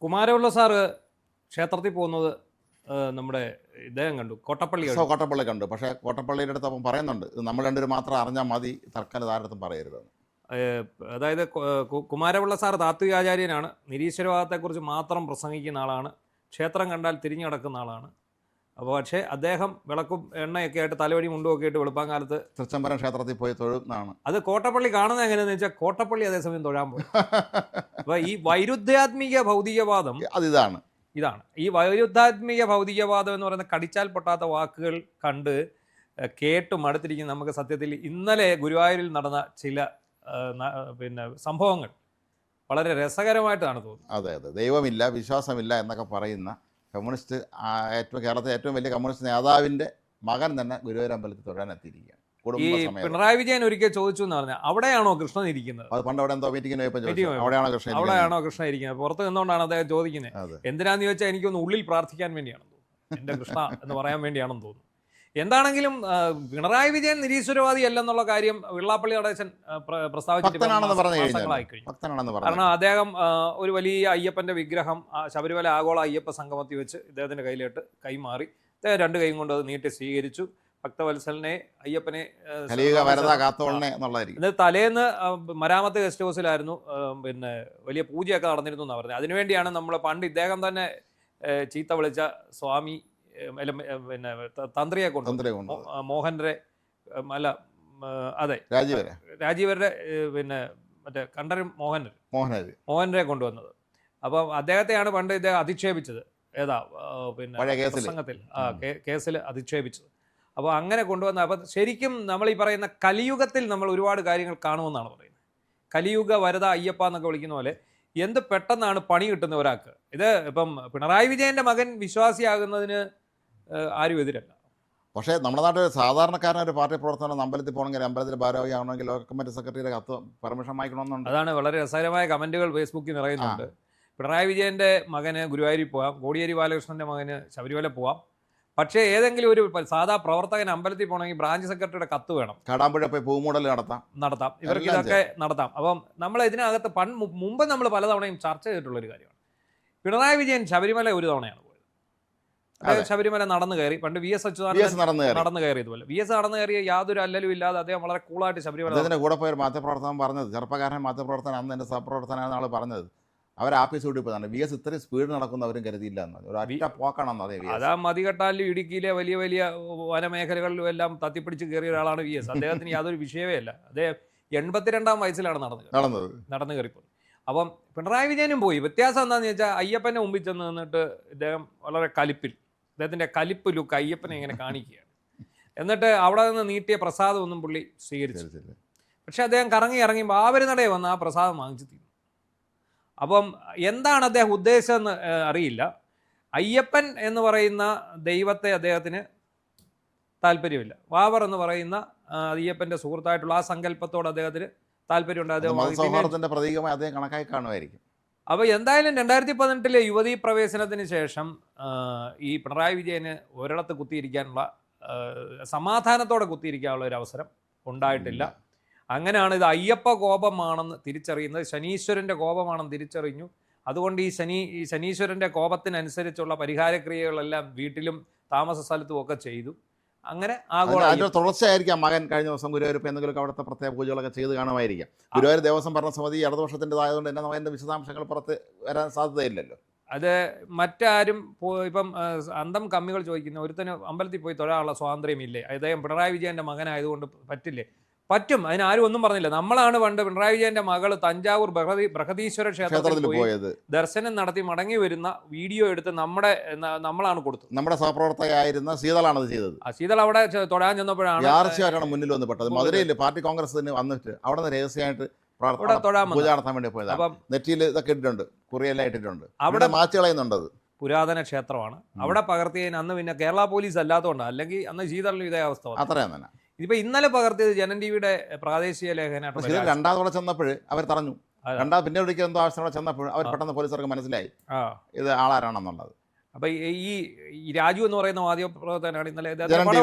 Kumara Pillai sir ക്ഷേത്രത്തിൽ പോകുന്നത് നമ്മുടെ ഇദ്ദേഹം കണ്ടു, കോട്ടപ്പള്ളി കണ്ടു. കോട്ടപ്പള്ളി കണ്ടു. പക്ഷേ കോട്ടപ്പള്ളിയുടെ അടുത്ത് അപ്പം പറയുന്നുണ്ട്, ഇത് നമ്മൾ രണ്ടുപേരും മാത്രം അറിഞ്ഞാൽ മതി, തൽക്കാലം ആരുടെ പറയരുതെന്ന്. അതായത് കുമാരപിള്ള സാർ താത്വികാചാര്യനാണ്, നിരീശ്വരവാദത്തെക്കുറിച്ച് മാത്രം പ്രസംഗിക്കുന്ന ആളാണ്, ക്ഷേത്രം കണ്ടാൽ തിരിഞ്ഞു കിടക്കുന്ന ആളാണ്. അപ്പോൾ പക്ഷേ അദ്ദേഹം വിളക്കും എണ്ണയൊക്കെ ആയിട്ട് തലവടി മുണ്ടുമൊക്കെ ആയിട്ട് വെളുപ്പാങ്കാലത്ത് തൃച്ചംബരം ക്ഷേത്രത്തിൽ പോയി തൊഴുന്നതാണ്. അത് കോട്ടപ്പള്ളി കാണുന്നത് എങ്ങനെയാണെന്ന് വെച്ചാൽ കോട്ടപ്പള്ളി അതേസമയം തൊഴാൻ പോയി. അപ്പോൾ ഈ വൈരുദ്ധ്യാത്മിക ഭൗതികവാദം ഇതാണ്. ഈ വൈരുദ്ധ്യാത്മിക ഭൗതികവാദം എന്ന് പറയുന്ന കടിച്ചാൽ പൊട്ടാത്ത വാക്കുകൾ കണ്ട് കേട്ട് മടുത്തിരിക്കുന്ന നമുക്ക് സത്യത്തിൽ ഇന്നലെ ഗുരുവായൂരിൽ നടന്ന ചില സംഭവങ്ങൾ വളരെ രസകരമായിട്ടാണ് തോന്നുന്നത്. അതെ, ദൈവമില്ല, വിശ്വാസമില്ല എന്നൊക്കെ പറയുന്ന കമ്മ്യൂണിസ്റ്റ് കേരളത്തിലെ ഏറ്റവും വലിയ കമ്മ്യൂണിസ്റ്റ് നേതാവിൻ്റെ മകൻ തന്നെ ഗുരുവായൂർ അമ്പലത്തിൽ തൊഴാൻ എത്തിയിരിക്കുകയാണ്. ഈ പിണറായി വിജയൻ ഒരിക്കൽ ചോദിച്ചു എന്ന് പറഞ്ഞാൽ, അവിടെയാണോ കൃഷ്ണൻ ഇരിക്കുന്നത്? അത് പണ്ട് അവിടെ എന്തോ മീറ്റിങ്ങിന് അവിടെയാണോ കൃഷ്ണൻ ഇരിക്കുന്നത്? പുറത്ത് നിന്നുകൊണ്ടാണ് അദ്ദേഹം ചോദിക്കുന്നത്. എന്തിനാന്ന് ചോദിച്ചാൽ എനിക്കൊന്ന് ഉള്ളിൽ പ്രാർത്ഥിക്കാൻ വേണ്ടിയാണെന്ന് തോന്നുന്നു, എൻ്റെ കൃഷ്ണ എന്ന് പറയാൻ വേണ്ടിയാണെന്ന് തോന്നുന്നു. എന്താണെങ്കിലും പിണറായി വിജയൻ നിരീശ്വരവാദി അല്ലെന്നുള്ള കാര്യം വെള്ളാപ്പള്ളി നടേശൻ പ്രസ്താവിച്ചിട്ട്, കാരണം അദ്ദേഹം ഒരു വലിയ അയ്യപ്പന്റെ വിഗ്രഹം ശബരിമല ആഗോള അയ്യപ്പ സംഗമത്തിൽ വെച്ച് ഇദ്ദേഹത്തിന്റെ കയ്യിലിട്ട് കൈമാറി, അദ്ദേഹം രണ്ട് കൈയും കൊണ്ട് അത് നീട്ടി സ്വീകരിച്ചു. ഭക്തവത്സലിനെ, അയ്യപ്പനെ തലേന്ന് മരാമത്ത് ഗസ്റ്റ് ഹൗസിലായിരുന്നു വലിയ പൂജയൊക്കെ നടന്നിരുന്നു എന്നാണ് പറഞ്ഞത്. അതിനുവേണ്ടിയാണ് നമ്മൾ പണ്ട് ഇദ്ദേഹം തന്നെ ചീത്ത വിളിച്ച സ്വാമി തന്ത്രിയെ കൊണ്ട് മോഹൻറെ രാജീവരുടെ മറ്റേ കണ്ടരും മോഹൻറെ കൊണ്ടുവന്നത്. അപ്പം അദ്ദേഹത്തെയാണ് പണ്ട് ഇദ്ദേഹം അധിക്ഷേപിച്ചത്, പ്രസംഗത്തിൽ കേസിൽ അധിക്ഷേപിച്ചത്. അപ്പോൾ അങ്ങനെ കൊണ്ടുവന്ന, അപ്പം ശരിക്കും നമ്മൾ ഈ പറയുന്ന കലിയുഗത്തിൽ നമ്മൾ ഒരുപാട് കാര്യങ്ങൾ കാണുമെന്നാണ് പറയുന്നത്. കലിയുഗ വരദ അയ്യപ്പ എന്നൊക്കെ വിളിക്കുന്ന പോലെ എന്ത് പെട്ടെന്നാണ് പണി കിട്ടുന്ന ഒരാൾക്ക്. ഇത് ഇപ്പം പിണറായി വിജയന്റെ മകൻ വിശ്വാസിയാകുന്നതിന് ആരും എതിരല്ല. പക്ഷേ നമ്മുടെ നാട്ടിൽ സാധാരണക്കാരൻ ഒരു പാർട്ടി പ്രവർത്തനം അമ്പലത്തിൽ പോകണമെങ്കിൽ, അമ്പലത്തിൽ ഭാരവാഹിയാവണമെങ്കിൽ ലോക്കൽ കമ്മിറ്റി സെക്രട്ടറിയുടെ കത്ത് പെർമിഷൻ വാങ്ങിക്കണമെന്നുണ്ട്. അതാണ് വളരെ രസകരമായ കമന്റുകൾ ഫേസ്ബുക്കിൽ നിറയുന്നുണ്ട്. പിണറായി വിജയന്റെ മകന് ഗുരുവായൂരിൽ പോവാം, കോടിയേരി ബാലകൃഷ്ണന്റെ മകന് ശബരിമല പോവാം. പക്ഷേ ഏതെങ്കിലും ഒരു സാധാ പ്രവർത്തകൻ അമ്പലത്തിൽ പോകണമെങ്കിൽ ബ്രാഞ്ച് സെക്രട്ടറിയുടെ കത്ത് വേണം. കാടാമ്പുഴ പോയി പൂമൂടൽ നടത്താം, ഇവർക്ക് ഇതൊക്കെ നടത്താം. അപ്പം നമ്മൾ ഇതിനകത്ത് മുമ്പ് നമ്മൾ പലതവണയും ചർച്ച ചെയ്തിട്ടുള്ളൊരു കാര്യമാണ്. പിണറായി വിജയൻ ശബരിമല ഒരു തവണയാണ് പോയത്. ശബരിമല നടന്നു കയറി. പണ്ട് വി എസ് അച്യുതാനന്ദൻ നടന്നു കയറിയതുപോലെ വി എസ് നടന്നു കയറിയ യാതൊരു അല്ലലും ഇല്ലാതെ അദ്ദേഹം വളരെ കൂളായിട്ട് ശബരിമല കൂടെ പോയ മാധ്യമപ്രവർത്തകൻ പറഞ്ഞത്, ചെറുപ്പക്കാരൻ മാധ്യമപ്രവർത്തകൻ അന്ന് എൻ്റെ സഹപ്രവർത്തനാണ് ആൾ പറഞ്ഞത്, അവർ ആപ്പീസ് വിട്ടിപ്പോഴാണ് വി എസ് ഇത്രയും സ്പീഡ് നടക്കുന്നവരും കരുതിയില്ല എന്ന്. ഒരു അറ്റ പോക്കാണെന്ന്. അതാ മതികെട്ടാലിലും ഇടുക്കിയിലെ വലിയ വലിയ വനമേഖലകളിലും എല്ലാം തത്തിപ്പിടിച്ച് കയറിയ ഒരാളാണ് വി എസ്. അദ്ദേഹത്തിന് യാതൊരു വിഷയമേ അല്ല. അദ്ദേഹം 82-ാം വയസ്സിലാണ് നടന്നു കയറിപ്പോയി. അപ്പം പിണറായി വിജയനും പോയി. വ്യത്യാസം എന്താണെന്ന് വെച്ചാൽ, അയ്യപ്പനെ മുമ്പിൽ ചെന്ന് നിന്നിട്ട് ഇദ്ദേഹം വളരെ കലിപ്പിൽ, അദ്ദേഹത്തിൻ്റെ കലിപ്പ് ലുക്ക് അയ്യപ്പനെ ഇങ്ങനെ കാണിക്കുകയാണ്. എന്നിട്ട് അവിടെ നിന്ന് നീട്ടിയ പ്രസാദം ഒന്നും പുള്ളി സ്വീകരിച്ചില്ല. പക്ഷെ അദ്ദേഹം ഇറങ്ങി ബാവരുനടയെ വന്ന് ആ പ്രസാദം വാങ്ങിച്ചു തീരും. അപ്പം എന്താണ് അദ്ദേഹം ഉദ്ദേശിച്ചതെന്ന് അറിയില്ല. അയ്യപ്പൻ എന്ന് പറയുന്ന ദൈവത്തെ അദ്ദേഹത്തിന് താല്പര്യമില്ല. വാവർ എന്ന് പറയുന്ന അയ്യപ്പൻ്റെ സുഹൃത്തായിട്ടുള്ള ആ സങ്കല്പത്തോട് അദ്ദേഹത്തിന് താല്പര്യമുണ്ട്. അദ്ദേഹത്തിന്റെ പ്രതീകമായി അദ്ദേഹം കണക്കായി കാണുമായിരിക്കും. അപ്പോൾ എന്തായാലും 2018 യുവതീ പ്രവേശനത്തിന് ശേഷം ഈ പിണറായി വിജയന് ഒരിടത്ത് കുത്തിയിരിക്കാനുള്ള, സമാധാനത്തോടെ കുത്തിയിരിക്കാനുള്ള ഒരു അവസരം ഉണ്ടായിട്ടില്ല. അങ്ങനെയാണ് ഇത് അയ്യപ്പ കോപമാണെന്ന് തിരിച്ചറിയുന്നത്, ശനീശ്വരൻ്റെ കോപമാണെന്ന് തിരിച്ചറിഞ്ഞു. അതുകൊണ്ട് ഈ ശനീശ്വരൻ്റെ കോപത്തിനനുസരിച്ചുള്ള പരിഹാരക്രിയകളെല്ലാം വീട്ടിലും താമസ സ്ഥലത്തും ഒക്കെ ചെയ്തു. അങ്ങനെ തുടർച്ചയായിരിക്കാം മകൻ കഴിഞ്ഞ ദിവസം ഗുരുവായൂർ എന്തെങ്കിലും അവിടുത്തെ പ്രത്യേക പൂജകളൊക്കെ ചെയ്ത് കാണുമായിരിക്കാം. ഗുരുവായൂർ ദേവസ്വം ഭരണസമിതി ഇടതുപക്ഷത്തിൻ്റെതായതുകൊണ്ട് തന്നെ അതിൻ്റെ വിശദാംശങ്ങൾ പുറത്ത് വരാൻ സാധ്യതയില്ലല്ലോ. അത് മറ്റാരും ഇപ്പം അന്തം കമ്മികൾ ചോദിക്കുന്ന, ഒരുത്തന് അമ്പലത്തിൽ പോയി തൊഴാനുള്ള സ്വാതന്ത്ര്യമില്ലേ? അദ്ദേഹം പിണറായി വിജയൻ്റെ മകനായതുകൊണ്ട് പറ്റില്ലേ? പറ്റും, അതിനാരും ഒന്നും പറഞ്ഞില്ല. നമ്മളാണ് പണ്ട് പിണറായി വിജയന്റെ മകള് തഞ്ചാവൂർ ബൃഹദീശ്വര ക്ഷേത്രത്തിൽ പോയത്, ദർശനം നടത്തി മടങ്ങി വരുന്ന വീഡിയോ എടുത്ത് നമ്മളാണ് കൊടുത്തത്. നമ്മുടെ സഹപ്രവർത്തകയായിരുന്ന ശീതളാണ് ചെയ്തത്. ശീതൾ അവിടെ തൊഴാൻ ചെന്നപ്പോഴാണ് യാദൃശ്യമായിട്ടാണ് മുന്നിൽ വന്ന് പെട്ടത്. മധുരയിൽ പാർട്ടി കോൺഗ്രസിന് വന്നിട്ട് അവിടെ നിന്ന് രഹസ്യമായിട്ട് പൂജ നടത്താൻ വേണ്ടി പോയത്. അപ്പം നെറ്റിയിൽ ഇതൊക്കെ ഇട്ടിട്ടുണ്ട്, കുറിയെല്ലാം ഇട്ടിട്ടുണ്ട്. അവിടെ മാച്ച് കളയുന്നുണ്ടത്. പുരാതന ക്ഷേത്രമാണ്. അവിടെ പകർത്തിയതിന് അന്ന് പിന്നെ കേരള പോലീസ് അല്ലാത്തതുകൊണ്ടാണ്, അല്ലെങ്കിൽ അന്ന് ശീതളിന് ഇതേ അവസ്ഥ. അത്രയും തന്നെ. ഇതിപ്പോ ഇന്നലെ പകർത്തിയത് ജനൻ ടിവിയുടെ പ്രാദേശിക ലേഖനമായിട്ട്. രണ്ടാമതോടെ ചെന്നപ്പോൾ അവർ തടഞ്ഞു. പിന്നെ ഒരിക്കൽ എന്തോ ആവശ്യമോടെ ചെന്നപ്പോൾ അവർ പെട്ടെന്ന് പോലീസുകാർക്ക് മനസ്സിലായി ഇത് ആളാരാണെന്നുള്ളത്. അപ്പൊ ഈ രാജു എന്ന് പറയുന്ന മാധ്യമപ്രവർത്തകനാണ് ഇന്നലെ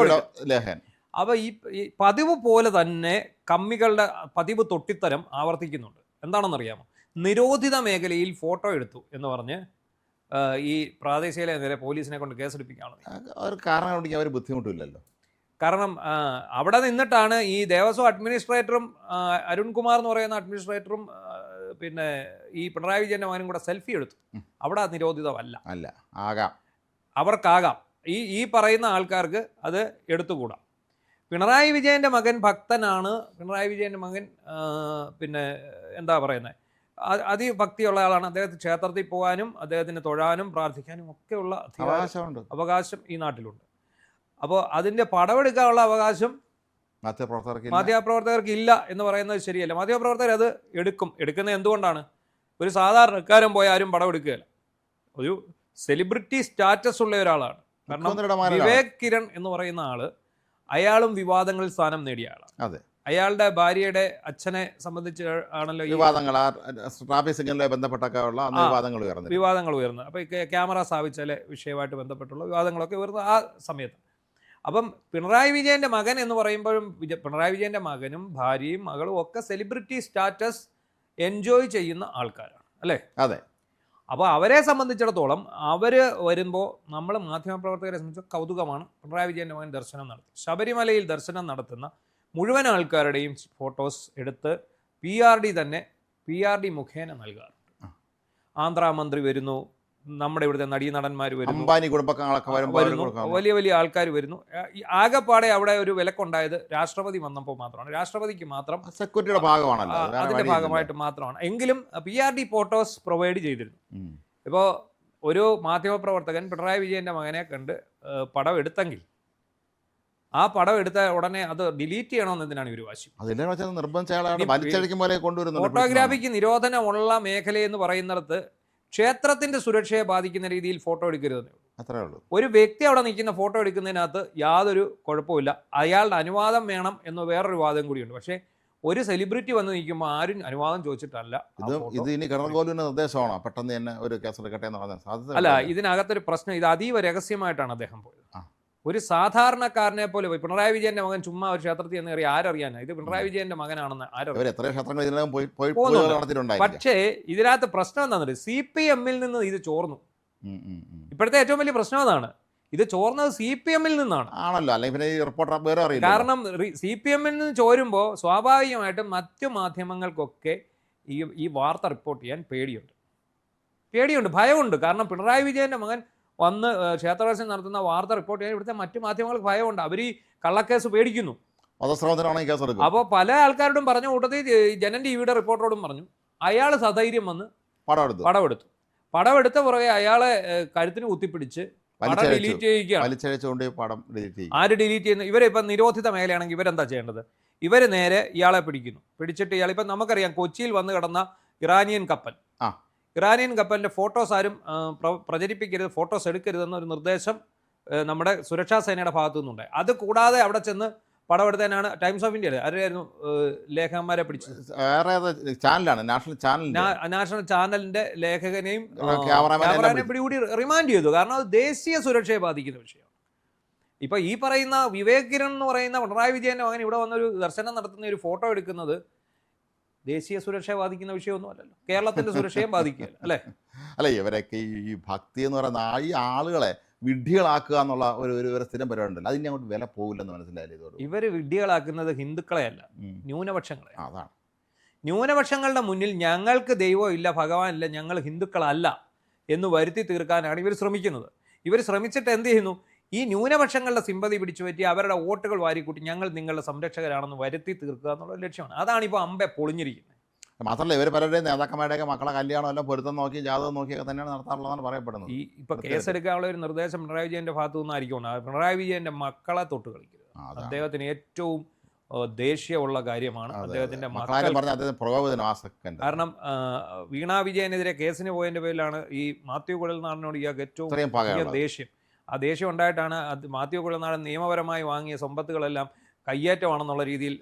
ലേഖൻ. അപ്പൊ ഈ പതിവ് പോലെ തന്നെ കമ്മികളുടെ പതിവ് തൊട്ടിത്തരം ആവർത്തിക്കുന്നുണ്ട്. എന്താണെന്നറിയാമോ? നിരോധിത മേഖലയിൽ ഫോട്ടോ എടുത്തു എന്ന് പറഞ്ഞ് ഈ പ്രാദേശിക നേരെ പോലീസിനെ കൊണ്ട് കേസെടുപ്പിക്കുകയാണ്. ഒരു കാരണം കണ്ടെങ്കിൽ അവർ ബുദ്ധിമുട്ടില്ലല്ലോ. കാരണം അവിടെ നിന്നിട്ടാണ് ഈ ദേവസ്വം അഡ്മിനിസ്ട്രേറ്ററും അരുൺകുമാർ എന്ന് പറയുന്ന അഡ്മിനിസ്ട്രേറ്ററും പിന്നെ ഈ പിണറായി വിജയൻ്റെ മകനും കൂടെ സെൽഫി എടുത്തു. അവിടെ നിരോധിതമല്ല. അല്ല, ആകാം, അവർക്കാകാം. ഈ പറയുന്ന ആൾക്കാർക്ക് അത് എടുത്തുകൂടാം. പിണറായി വിജയൻ്റെ മകൻ ഭക്തനാണ്. പിണറായി വിജയൻ്റെ മകൻ പിന്നെ എന്താ പറയുന്നത്, അതിഭക്തിയുള്ള ആളാണ്. അദ്ദേഹത്തിന് ക്ഷേത്രത്തിൽ പോകാനും അദ്ദേഹത്തിന് തൊഴാനും പ്രാർത്ഥിക്കാനും ഒക്കെയുള്ള അവകാശം ഈ നാട്ടിലുണ്ട്. അപ്പോൾ അതിൻ്റെ പടമെടുക്കാനുള്ള അവകാശം മാധ്യമപ്രവർത്തകർക്ക് ഇല്ല എന്ന് പറയുന്നത് ശരിയല്ല. മാധ്യമപ്രവർത്തകർ അത് എടുക്കുന്നത് എന്തുകൊണ്ടാണ്? ഒരു സാധാരണക്കാരൻ പോയി ആരും പടമെടുക്കുകയല്ല. ഒരു സെലിബ്രിറ്റി സ്റ്റാറ്റസ് ഉള്ള ഒരാളാണ്. കാരണം വിവേക് കിരൺ എന്ന് പറയുന്ന ആള്, അയാളും വിവാദങ്ങളിൽ സ്ഥാനം നേടിയ ആളാണ്. അതെ, അയാളുടെ ഭാര്യയുടെ അച്ഛനെ സംബന്ധിച്ച് ആണല്ലോ വിവാദങ്ങൾ ഉയർന്നത്. അപ്പോൾ ക്യാമറ സ്ഥാപിച്ചാലെ വിഷയമായിട്ട് ബന്ധപ്പെട്ടുള്ള വിവാദങ്ങളൊക്കെ ഉയർന്നത് ആ സമയത്ത്. അപ്പം പിണറായി വിജയൻ്റെ മകൻ എന്ന് പറയുമ്പോഴും പിണറായി വിജയൻ്റെ മകനും ഭാര്യയും മകളും ഒക്കെ സെലിബ്രിറ്റി സ്റ്റാറ്റസ് എൻജോയ് ചെയ്യുന്ന ആൾക്കാരാണ്, അല്ലേ? അതെ. അപ്പോൾ അവരെ സംബന്ധിച്ചിടത്തോളം അവർ വരുമ്പോൾ നമ്മൾ മാധ്യമപ്രവർത്തകരെ സംബന്ധിച്ച് കൗതുകമാണ്. പിണറായി വിജയൻ്റെ മകൻ ദർശനം നടത്തി, ശബരിമലയിൽ ദർശനം നടത്തുന്ന മുഴുവൻ ആൾക്കാരുടെയും ഫോട്ടോസ് എടുത്ത് PRD മുഖേന നൽകാറുണ്ട്. ആന്ധ്രാമന്ത്രി വരുന്നു, നമ്മുടെ ഇവിടുത്തെ നടീനടന്മാർ വരുന്നു, വലിയ വലിയ ആൾക്കാർ വരുന്നു. ആകെപ്പാടെ അവിടെ ഒരു വിലക്കുണ്ടായത് രാഷ്ട്രപതി വന്നപ്പോൾ മാത്രമാണ്. രാഷ്ട്രപതിക്ക് മാത്രം സെക്യൂരിറ്റിയുടെ ഭാഗമാണല്ലോ, അതിന്റെ ഭാഗമായിട്ട് മാത്രമാണ്. എങ്കിലും PRD ഫോട്ടോസ് പ്രൊവൈഡ് ചെയ്തിരുന്നു. ഇപ്പോൾ ഒരു മാധ്യമപ്രവർത്തകൻ പിണറായി വിജയന്റെ മകനെ കണ്ട് പടം എടുത്തെങ്കിൽ ആ പടം എടുത്ത ഉടനെ അത് ഡിലീറ്റ് ചെയ്യണമെന്നതിനാണ് ഇവർ വാശി. ഫോട്ടോഗ്രാഫിക്ക് നിരോധനമുള്ള മേഖലയെന്ന് പറയുന്നിടത്ത് ക്ഷേത്രത്തിന്റെ സുരക്ഷയെ ബാധിക്കുന്ന രീതിയിൽ ഫോട്ടോ എടുക്കരുതെന്നേ ഉള്ളൂ. ഒരു വ്യക്തി അവിടെ നിൽക്കുന്ന ഫോട്ടോ എടുക്കുന്നതിനകത്ത് യാതൊരു കുഴപ്പമില്ല. അയാളുടെ അനുവാദം വേണം എന്ന വേറൊരു വാദം കൂടിയുണ്ട്. പക്ഷേ ഒരു സെലിബ്രിറ്റി വന്ന് നിൽക്കുമ്പോൾ ആരും അനുവാദം ചോദിച്ചിട്ടല്ല. അല്ല, ഇതിനകത്തൊരു പ്രശ്നം, ഇത് അതീവ രഹസ്യമായിട്ടാണ് അദ്ദേഹം പോയത്. ഒരു സാധാരണക്കാരനെ പോലെ പോയി. പിണറായി വിജയന്റെ മകൻ ചുമ്മാ ഒരു ക്ഷേത്രത്തിൽ എന്ന് കയറി ആരറിയാനാ ഇത് പിണറായി വിജയന്റെ മകനാണെന്ന് ആരറിയാം. പക്ഷേ ഇതിനകത്ത് പ്രശ്നം എന്താണെന്ന് CPM-ൽ നിന്ന് ഇത് ചോർന്നു. ഇപ്പോഴത്തെ ഏറ്റവും വലിയ പ്രശ്നം അതാണ്. ഇത് ചോർന്നത് CPM-ൽ നിന്നാണ് ആണല്ലോ. കാരണം CPM-ൽ നിന്ന് ചോരുമ്പോൾ സ്വാഭാവികമായിട്ടും മറ്റു മാധ്യമങ്ങൾക്കൊക്കെ ഈ വാർത്ത റിപ്പോർട്ട് ചെയ്യാൻ പേടിയുണ്ട്, ഭയമുണ്ട്. കാരണം പിണറായി വിജയന്റെ മകൻ വന്ന് ക്ഷേത്രദർശനം നടത്തുന്ന വാർത്ത റിപ്പോർട്ട് ചെയ്യാൻ ഇവിടുത്തെ മറ്റു മാധ്യമങ്ങൾക്ക് ഭയമുണ്ട്. അവർ ഈ കള്ളക്കേസ് പേടിക്കുന്നു. അപ്പോൾ പല ആൾക്കാരോടും പറഞ്ഞ കൂട്ടത്തിൽ ജനൻ ടിവിയുടെ റിപ്പോർട്ടറോടും പറഞ്ഞു. അയാൾ സധൈര്യം വന്ന് പടമെടുത്ത പുറകെ അയാളെ കഴുത്തിന് കുത്തിപ്പിടിച്ച് പടം ഡിലീറ്റ് ചെയ്യുകയാണ്. ആര് ഡിലീറ്റ് ചെയ്യുന്നു? ഇവരിപ്പം നിരോധിത മേഖലയാണെങ്കിൽ ഇവരെന്താ ചെയ്യേണ്ടത്? ഇവർ നേരെ ഇയാളെ പിടിച്ചിട്ട് ഇയാളിപ്പം നമുക്കറിയാം, കൊച്ചിയിൽ വന്ന് കിടന്ന ഇറാനിയൻ കപ്പലിൻ്റെ ഫോട്ടോസ് ആരും പ്രചരിപ്പിക്കരുത്, ഫോട്ടോസ് എടുക്കരുതെന്നൊരു നിർദ്ദേശം നമ്മുടെ സുരക്ഷാ സേനയുടെ ഭാഗത്തു നിന്നുണ്ടായി. അത് കൂടാതെ അവിടെ ചെന്ന് പടമെടുത്തതിനാണ് ടൈംസ് ഓഫ് ഇന്ത്യയുടെ ആരായിരുന്നു ലേഖകന്മാരെ പിടിച്ചത്? നാഷണൽ ചാനലിന്റെ ലേഖകനെയും ക്യാമറമാനെയും പിടികൂടി റിമാൻഡ് ചെയ്തു. കാരണം അത് ദേശീയ സുരക്ഷയെ ബാധിക്കുന്ന വിഷയമാണ്. ഇപ്പൊ ഈ പറയുന്ന വിവേക് കിരൺ എന്ന് പറയുന്ന പിണറായി വിജയന്റെ മകൻ ഇവിടെ വന്നൊരു ദർശനം നടത്തുന്ന ഒരു ഫോട്ടോ എടുക്കുന്നത് ദേശീയ സുരക്ഷയെ ബാധിക്കുന്ന വിഷയമൊന്നും അല്ലല്ലോ, കേരളത്തിന്റെ സുരക്ഷയും ബാധിക്കുകയല്ല, അല്ലേ? അല്ല, ഇവരൊക്കെ ഈ ഭക്തി എന്ന് പറയുന്ന ഈ ആളുകളെ വിഡ്ഢികളാക്കുക എന്നുള്ള ഒരു സ്ഥിരം പരിപാടി ഉണ്ടല്ലോ, അതിന് അങ്ങോട്ട് വില പോകില്ലെന്ന് മനസ്സിലായില്ലേ? ഇവര് വിഡ്ഢികളാക്കുന്നത് ഹിന്ദുക്കളെയല്ല, ന്യൂനപക്ഷങ്ങളെ. അതാണ്. ന്യൂനപക്ഷങ്ങളുടെ മുന്നിൽ ഞങ്ങൾക്ക് ദൈവം ഇല്ല, ഭഗവാൻ ഇല്ല, ഞങ്ങൾ ഹിന്ദുക്കളല്ല എന്ന് വരുത്തി തീർക്കാനാണ് ഇവർ ശ്രമിക്കുന്നത്. ഇവർ ശ്രമിച്ചിട്ട് എന്ത് ചെയ്യുന്നു? ഈ ന്യൂനപക്ഷങ്ങളുടെ സിമ്പതി പിടിച്ചു പറ്റി അവരുടെ വോട്ടുകൾ വാരിക്കൂട്ടി ഞങ്ങൾ നിങ്ങളുടെ സംരക്ഷകരാണെന്ന് വരുത്തി തീർക്കുക എന്നുള്ള ലക്ഷ്യമാണ്. അതാണിപ്പോൾ അമ്പെ പൊളിഞ്ഞിരിക്കുന്നത്. മാത്രമല്ല, ഇവർ പലരുടെയും നേതാക്കന്മാരുടെയൊക്കെ മക്കളെ കല്യാണം എല്ലാം പൊരുത്തം നോക്കി ജാതകം നോക്കിയൊക്കെ തന്നെയാണ് നടത്താറുള്ളതാണ് പറയപ്പെടുന്നത്. ഇപ്പൊ കേസെടുക്കാനുള്ള ഒരു നിർദ്ദേശം പിണറായി വിജയന്റെ ഭാഗത്തു നിന്നായിരിക്കും. പിണറായി വിജയന്റെ മക്കളെ തൊട്ട് കളിക്കരുത്. അദ്ദേഹത്തിന് ഏറ്റവും ദേഷ്യമുള്ള കാര്യമാണ് അദ്ദേഹത്തിന്റെ കാരണം വീണാ വിജയനെതിരെ കേസിന് പോയതിന്റെ പേരിലാണ് ഈ മാത്യു കുഴൽനാടനോട് ഇയാൾക്ക് ഏറ്റവും ദേഷ്യം. ആ ദേഷ്യം ഉണ്ടായിട്ടാണ് മാത്യു കുഴൽനാടൻ നിയമപരമായി വാങ്ങിയ സമ്പത്തുകളെല്ലാം കയ്യേറ്റമാണെന്നുള്ള രീതിയിൽ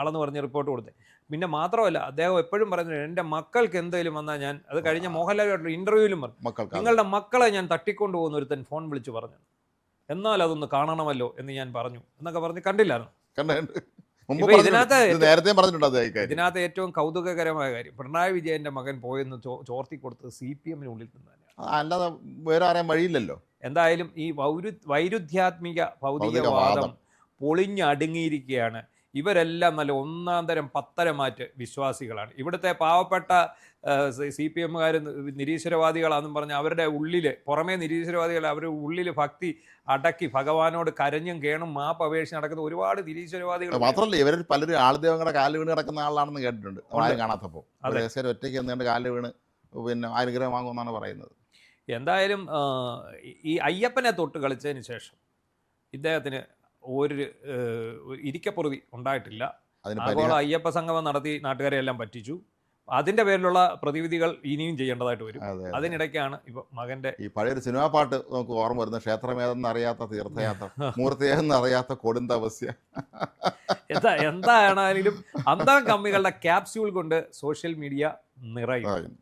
അളന്ന് പറഞ്ഞ് റിപ്പോർട്ട് കൊടുത്തത്. പിന്നെ മാത്രമല്ല, അദ്ദേഹം എപ്പോഴും പറഞ്ഞു, എൻ്റെ മക്കൾക്ക് എന്തെങ്കിലും വന്നാൽ ഞാൻ, അത് കഴിഞ്ഞ മോഹൻലാലുമായിട്ടുള്ള ഇന്റർവ്യൂവിലും പറഞ്ഞു, നിങ്ങളുടെ മക്കളെ ഞാൻ തട്ടിക്കൊണ്ടു പോകുന്ന ഒരുത്തൻ ഫോൺ വിളിച്ച് പറഞ്ഞു, എന്നാൽ അതൊന്ന് കാണണമല്ലോ എന്ന് ഞാൻ പറഞ്ഞു എന്നൊക്കെ പറഞ്ഞ് കണ്ടില്ലായിരുന്നു. ഇതിനകത്ത് ഏറ്റവും കൗതുകകരമായ കാര്യം, പിണറായി വിജയന്റെ മകൻ പോയെന്ന് ചോർത്തി കൊടുത്തത് CPM-നുള്ളിൽ നിന്ന് തന്നെയാണ്. അല്ലാതെ വേറെ ആരെയും വഴിയില്ലല്ലോ. എന്തായാലും ഈ വൈരുദ്ധ്യാത്മിക ഭൗതികവാദം പൊളിഞ്ഞടുങ്ങിയിരിക്കുകയാണ്. ഇവരെല്ലാം നല്ല ഒന്നാം തരം പത്തരമാറ്റ് വിശ്വാസികളാണ്. ഇവിടുത്തെ പാവപ്പെട്ട CPM-കാർ നിരീശ്വരവാദികളാണെന്നും പറഞ്ഞ് അവരുടെ ഉള്ളിൽ, പുറമേ നിരീശ്വരവാദികൾ, അവരുടെ ഉള്ളിൽ ഭക്തി അടക്കി ഭഗവാനോട് കരഞ്ഞും കേണും മാപ്പ് അപേക്ഷിച്ച് നടക്കുന്ന ഒരുപാട് നിരീശ്വരവാദികൾ. മാത്രമല്ല ഇവരിൽ പലരും ആൾദൈവങ്ങളുടെ കാല് വീണ് കിടക്കുന്ന ആളാണെന്ന് കേട്ടിട്ടുണ്ട്, ആരും കാണാത്തപ്പോൾ. ഒറ്റയ്ക്ക് നിന്നുകൊണ്ട് കാല് വീണ് പിന്നെ അനുഗ്രഹം വാങ്ങുമെന്നാണ് പറയുന്നത്. എന്തായാലും ഈ അയ്യപ്പനെ തൊട്ട് കളിച്ചതിന് ശേഷം ഇദ്ദേഹത്തിന് ഒരു ഇരിക്കപ്പുറതി ഉണ്ടായിട്ടില്ല. ആഗോള അയ്യപ്പ സംഗമം നടത്തി നാട്ടുകാരെ എല്ലാം പറ്റിച്ചു. അതിന്റെ പേരിലുള്ള പ്രതിവിധികൾ ഇനിയും ചെയ്യേണ്ടതായിട്ട് വരും. അതിനിടയ്ക്കാണ് ഇപ്പൊ മകന്റെ ഈ പഴയൊരു സിനിമാ പാട്ട് നമുക്ക് ഓർമ്മ വരുന്നത്, ക്ഷേത്രമേതെന്ന് അറിയാത്ത തീർത്ഥയാത്ര, മൂർത്തിയേതെന്ന് അറിയാത്ത കൊടുന്തപസ്യ. എന്തായാലും അന്തം കമ്മികളുടെ ക്യാപ്സ്യൂൾ കൊണ്ട് സോഷ്യൽ മീഡിയ നിറയും.